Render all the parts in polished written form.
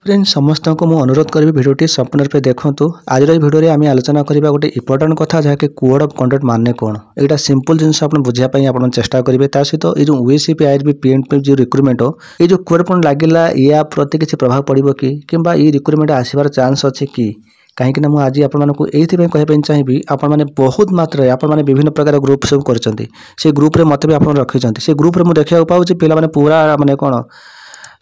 Friends समस्त को मुझे अनुरोध करी भिडियोटी संपूर्ण रूप देखूँ। आज भिडियो आम आलोचना करवा गोटे इंपोर्टाट कथा जहाँकि कोड ऑफ कंडक्ट माने कौन यहाँ सिंपल जिनस बुझापी आप चेष्टा करेंगे। ता सहित ये जो यूएससीपी आईआरबी पीएनपी जो रिक्रुटमेंट ये जो कोड ऑफ लगिला या प्रति किसी प्रभाव पड़ो कि ये रिक्रुटमेंट आसबार चांस अच्छे कि कहीं आज आपको कहना चाहिए आपने बहुत मात्रा आपने विभिन्न प्रकार ग्रुप सब कर ग्रुप्रे मत भी आप रखी से ग्रुप्रे मुझे देखा पाऊँ पिला पूरा माने कौन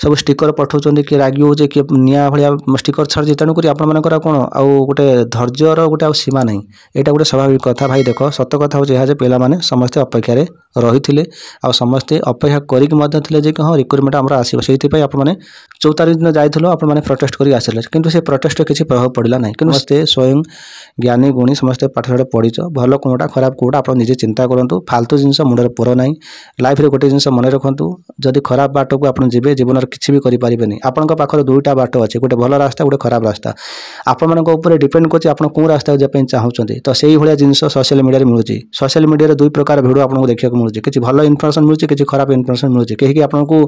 सब स्टिकर पठाऊँ कि रागी हो कि निआ भाया स्टिकर छाड़ी तेणुक आपर कौन आउ गोटे धैर्यर गोटे सीमा ना यहाँ गोटे स्वाभाविक कथा। भाई देख सत कथा हो पाने समस्ते अपेक्षा रही आ समस्ते अपेक्षा करें हाँ रिक्रुटमेंट आम आसो से आपने 4 तारीख दिन जाइए आपने प्रोटेस्ट कर आसिले कि से प्रोटेस्ट किसी प्रभाव पड़ा ना कि समस्ते स्वयं ज्ञानी गुणी समस्ते पाठशाठ पढ़ीच भल कौटा खराब कौटा आप निजे चिंता करूँ। फालतू जिनस मुंडे पुर ना लाइफ रे गोटे जिनस मन रखु जदि खराब बाट को आप जी जीवन किसी भी करें आपण पाखे दुईटा बाट अच्छे गोटे भल रास्ता गोटे खराब रास्ता आपण डिपेंड कर रास्ता जाए चाहते। तो से भाया जिन सोशल मीडिया मिलूँ सोशल मीडिया 2 प्रकार भिडियो आपको देखा मिलूँ कि भल इनफर्मेशन मिलूँ कि खराब इनफर्मेशन मिलूँ कहीं आपको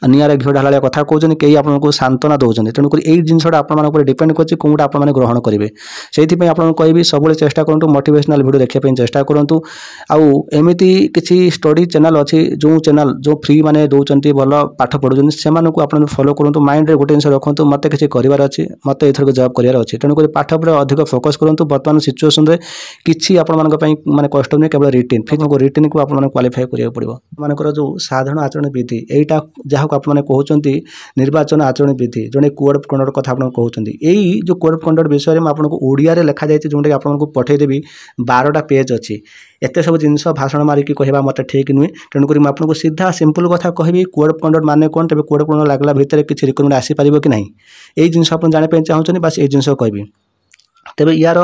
निआरे घी ढाला कथा कहते कहीं आपको सांत्वना दौरान तेणुक यही जिनसा आप डिपेंड कर कौटा आप ग्रहण करेंगे से आपको कहबी सब चेष्टा करूँ मोटिवेशनल वीडियो देखने चेष्टा करूँ। आमती किसी स्टडी चैनल अच्छी जो चैनल जो फ्री माने दौरान भल पाठ पढ़ुं से आप फॉलो करूँ माइंड रे गोटे जिन रखु मत किसी करार अच्छे मत एथर जॉब करार अच्छे तेणुक पाठ पर अधिक फोकस करूँ। बर्तमान सिचुएसन रे किसी आप माने कष्ट नहीं केवल रिटिन फिर रिटिन को आप क्वालिफाई करा पड़ो मानकर जो साधारण आचरण विधि यहाँ जहाँ आप कहते निर्वाचन आचरण विधि जो कोड ऑफ कंडक्ट कथा आप कहते यही जो कोड ऑफ कंडक्ट विषय में आपको ओडिया रे लिखा जाए जोटा आपको पठेदेवी 12टा पेज अच्छी एत सब जिनस भाषण मारिकी कहवा मत ठीक नुहे तेणुक आपको सीधा सिंपल कथा कहबी कोड ऑफ कंडक्ट माने कौन तेज कोड ऑफ कंडक्ट लगला भितर किसी रिक्रुटमेंट आसीपार कि ना यही जिनस आप जानापी चाहते बस ये जिनस कहबी। तेज यार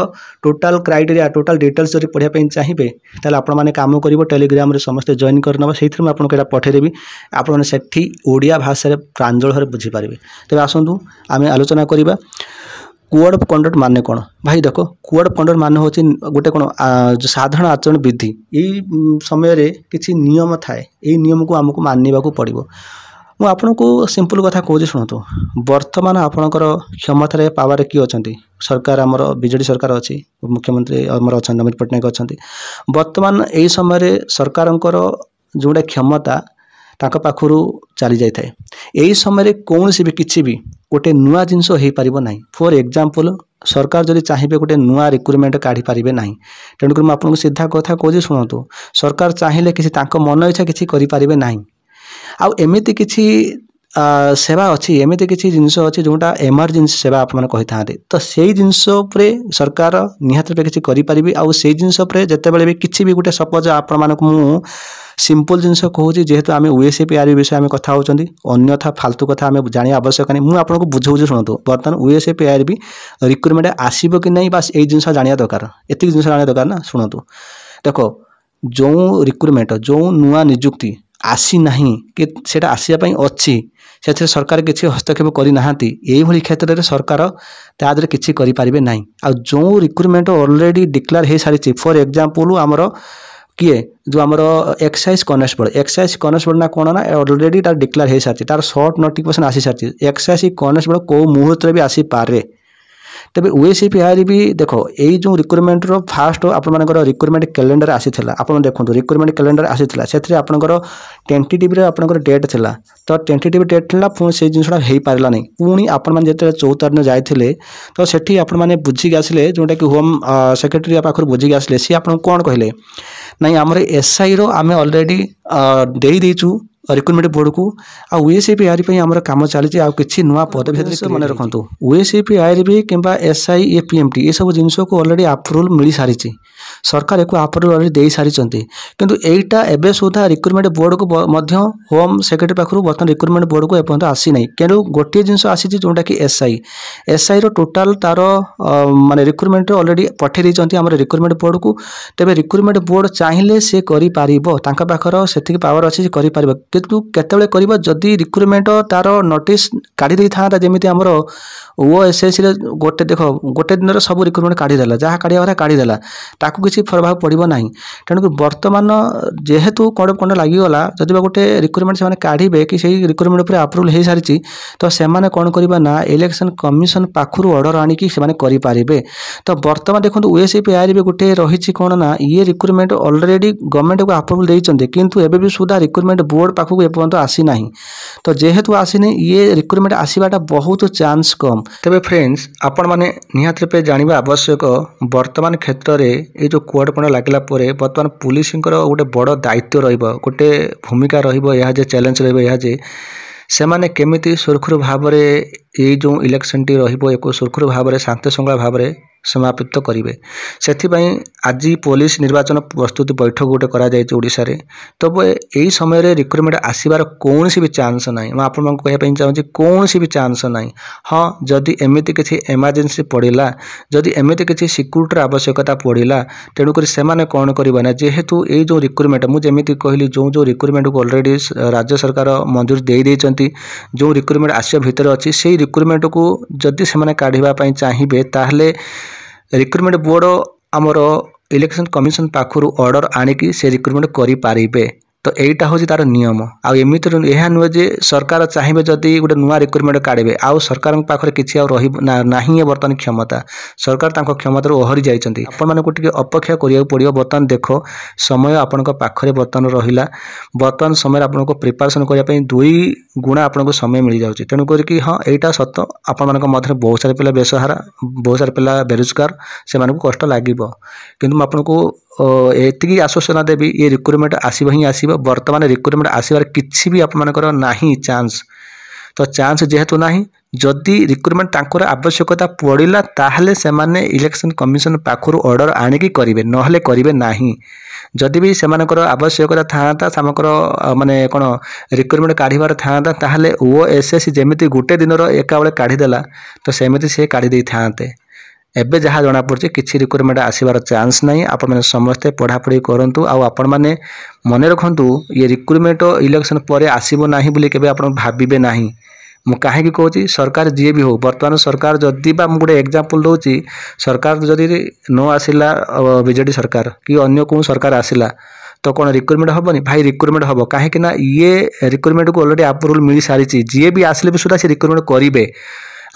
टोटाल क्राइटेरिया टोटाल डिटेल्स जब पढ़ाई चाहिए ताल आपने काम कर टेलीग्राम रे समस्ते जॉइन करना से आपको पठेदेवी आपने से ओडिया भाषा प्रांजल भाव बुझीपारे। तेज आसतु आम आलोचना करवा कोड ऑफ कंडक्ट माने कौन। भाई देख कोड ऑफ कंडक्ट माने होची गोटे कौन साधारण आचरण विधि यही समय रे किसी नियम थाए यही नियम को आमको मानवा पड़ो। मु आपको सिंपल कथा कहूँ शुणु बर्तमान आपणकर क्षमतार पावर किए अच्छा सरकार आमर बीजेडी सरकार अच्छी मुख्यमंत्री आमर अच्छा नवीन पट्टनायक अच्छा बर्तमान यही समय सरकारंकर जोटा क्षमता ताक पाखु चली जाए यही समय कौन भी किसी भी गोटे नुआ जिनस हो पार ना। फॉर एग्जांपल सरकार जदि चाहिए गोटे नुआ रिक्रुटमेंट काढ़ी पारे ना तेणुक मुझे सीधा कथा कहूँ शुणु सरकार चाहिए किसी मन इच्छा किसी करें ना आमती किसी सेवा अच्छी एमती किसी जिनस अच्छी जोटा एमरजेंसी सेवा आप कही था तो से जिनस सरकार निहात रूपे किसी करें आउ से जिनस जिते भी किसी भी गोटे सपोज आप मु सिंपल जिनस कहूँ जेहेतु आम यूएससीपी आईआरबी विषय में कथा होती अन्यथा फालतू कथा आम जाना आवश्यक नहीं मुझे आपको बुझाऊँ शुणु बर्तमान यूएससीपी आईआरबी रिक्रुटमेंट आसो कि नहीं बस यही जिनस जाना दरकार एति जिनस जाना दरकार ना। शुणु देख जो रिक्रुटमेंट जो नुआ निजुक्ति आसी नहीं कि सेटा आसियापाई अच्छी से सरकार किसी हस्तक्षेप करना यही क्षेत्र में सरकार तादर किसी करें ना। आ जो रिक्रुटमेंट ऑलरेडी डिक्लेयर हो सारी फॉर एग्जांपल आमर किए जो आमर एक्साइज कनेस्टेबल ना कौन ना ऑलरेडी तार डिक्लेयर हो सारी तार शॉर्ट नोटिफिकेशन आसी सारी एक्साइज कनेस्टेबल कौ मुहूर्त भी आसी पारे। तेज यूएससीपी आईआरबी देख यही जो रिक्रुटमेंट फास्ट आपर रिक्रुटमेंट कैलेंडर आसी आप देखो रिक्रुटमेंट कैलेंडर आसी से आपंकर टेंटेटिव आपंकर डेट थी तो टेंटेटिव डेट थी पुणी से जिनसा हो पारा नहीं पुणी आपने जो 4 तारीख जाते तो सेठी आपने बुझिक आसिले जोटा कि होम सेक्रेटरी पाखर बुझिक आसिले सी आप कौन कहले नाई आमर एसआई रो आम ऑलरेडी दे देचु रिक्रुटमेंट बोर्ड को आ यूएससीपी आईआरबी आमर काम चली किसी नुआ पदवी मन रखु यूएससीपी आईआरबी किंबा एसआई ए पीएमटी ये सब जिनस को ऑलरेडी अप्रूवल मिल सारी सरकार एक अप्रूवल ऑलरेडी दे सारी किंतु एटा एबे सुधा रिक्रुटमेंट बोर्ड को होम सेक्रेटरी पाखु बर्तमान रिक्रुटमेंट बोर्ड को एपर्यंत आसी ना कि गोटे जिनस आसी जोटा कि एसआई रो टोटाल तार माने रिक्रुटमेंट ऑलरेडी पठे देइचंती हमर रिक्रुटमेंट बोर्ड को। तेबे रिक्रुटमेंट बोर्ड चाहिए से करि पारिबो तांका पाखर सेतिक पावर अछि करि पारिबो किंतु केतेबेले करिबो जदि रिक्रुटमेंट तार नोटिस काढी देई थांता जेमिति हमर ओएसएससी रे गोटे देख गोटे दिन सब रिक्रुटमेंट काढी देला जहाँ काढिया काढी देला ताकू किसी प्रभाव पड़ो ना। तेणुक बर्तमान जेहेतु कोड ऑफ कंडक्ट लगिगला जदि गोटे रिक्रुटमेंट से काढ़े कि सही रिक्रुटमेंट पर अप्रूवल हो सारी तो से कौन करवा ना इलेक्शन कमिशन पाखु ऑर्डर आणिकी करें। तो बर्तमान देखो यूएससीपीआईआरबी गोटे रही कौन ना ये रिक्रुटमेंट ऑलरेडी गवर्नमेंट को अप्रूवल देते किंतु एबे भी सुधा रिक्रुटमेंट बोर्ड पाखक एपर्यंत आसी ना। तो जेहेतु आसीनी ये रिक्रुटमेंट आसवाटा बहुत चांस कम। तेरे फ्रेंड्स आपण मैंने निहात रूपे जानवा आवश्यक वर्तमान क्षेत्र में ये जो कोड कंडक्ट लगला बर्तमान पुलिस गोटे बड़ दायित्व रोटे भूमिका रहा चैलेंज रहा से माने केमिति सुरखुरु भाव ये जो इलेक्शन टी रही सुरखुरु भाव शांति श्रृंखला भाव समापित करेंगे। से आज पुलिस निर्वाचन प्रस्तुति बैठक गोटे करा तब यही समय रिक्रुटमेंट आसबार कौन भी चांस ना। मैं आपको कहना चाहिए कौन भी चांस ना। हाँ जदि एमती किसी एमरजेंसी पड़ा जदि एमती किसी सिक्यूरीटी आवश्यकता पड़ा तेणुक से कौन करना जेहेतु ये जो रिक्रुटमेंट मुझे कहली जो रिक्रुटमेंट को ऑलरेडी राज्य सरकार मंजूरी देते जो रिक्रुटमेंट आसिया भितर अच्छी से रिक्रुटमेंट को जदि से काढ़ापी चाहिए ताहले रिक्रुटमेंट बोर्ड आमर इलेक्शन कमिशन पाखु ऑर्डर आणिकी से रिक्रुटमेंट करें। तो यहीटा हूँ तार नियम आमती यह नुहे जे सरकार चाहिए जदि गोटे नुआ रिक्रुटमेंट काढ़े आउ सरकार पाखे किसी ना बर्तमान क्षमता सरकार क्षमता ओहरी जाइए आपको अपेक्षा करा पड़ो। बर्तमान देख समय आपण पाखे बर्तमान रहा बर्तमान समय आपको प्रिपेरेसन करने 2 गुणा आपको समय मिल जाए। तेणुक हाँ यहाँ सत आपण बहुत सारे पिला बेसहारा बहुत सारे पिला बेरोजगार से कष्ट लगे कि आपको एति आश्वासना देवी ये रिक्रुटमेंट आसब ही आसब बर्तमान रिक्रुटमेंट आसबार किसी भी आपंकर नहीं चांस। तो चांस जेहेतु ना जदि रिक्रुटमेंट तांकर आवश्यकता पड़ा ताहले से माने इलेक्शन कमिशन पाखु ऑर्डर आणिकी करेंगे नहले करेंगे नहीं। जदि भी से आवश्यकता था समकर माने कौन रिक्रुटमेंट काढ़ार था ताहले ओएसएससी जमी गोटे दिन एका बेले काढ़ीदेला तो सेमती से काढ़ी था। एबे जहाँ जना पड़ी किसी रिक्रुटमेंट आसबार चांस नहीं। आपण समस्ते पढ़ापढ़ी करूँ आपण मैंने मन रखु ये रिक्रुटमेंट इलेक्शन पर आसब ना बोली केबे आपण भाविबे नहीं। मु कहीं कहूँ सरकार जी भी हो बर्तमान सरकार जदि बा गोटे एग्जांपल दूसरी सरकार जदि न आसला बीजेडी सरकार कि अन्य कौन सरकार आसला तो कौन रिक्रुटमेंट हेनी भाई रिक्रुटमेंट हम कहीं ये रिक्रुटमेंट को ऑलरेडी अप्रूवल मिल सारी जी भी आसले भी सुधा से रिक्रुटमेंट करेंगे।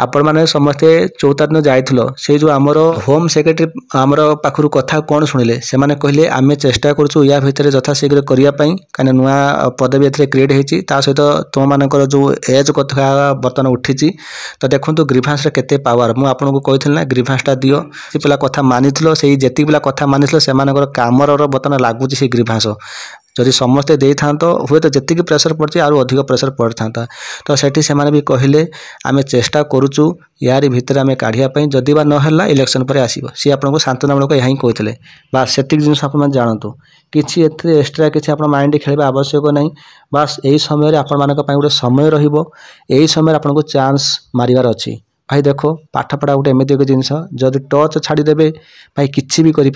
आपण मैंने समस्ते 14 दिन जाइल से जो आमर होम सेक्रेटरी आमर पाखु कथा कौन शुणिले से माने कहले आमे चेष्टा करूँ या भितर यथाशीघ्र करने कहीं नुआ पदवी ए क्रिएट होती सहित तुम मानकर जो एज कथा बर्तमान उठी तो देखो ग्रीभांस केते पावर मुझे कही ना ग्रीभांसटा दियो से पिला कथा मानी से जी पिला कथा मानी से कामर बर्तमान लगुच से ग्रीभांस जदि समस्ते दे था तो हुए तो जी प्रेसर पड़े आरो अधिक प्रेसर पड़ था। तो सेठी से भी कहले आमे चेष्टा करुचु यारी भितर आमे काढ़िया जदि बा नहला इलेक्शन पर आसीबो सी आपको सांत्वनामूलक यहाँ कहते बास से जिन आप जानतु किसी एक्सट्रा किसी आप माइंड खेलवा आवश्यक नहीं। बास यही समय आपण मान गोटे समय रही समय आपको चांस मारिवार अच्छी। भाई देख पाठ पढ़ा गोटे एमती एक जिनस जदि टच छाड़देवे भाई किसी भी करें।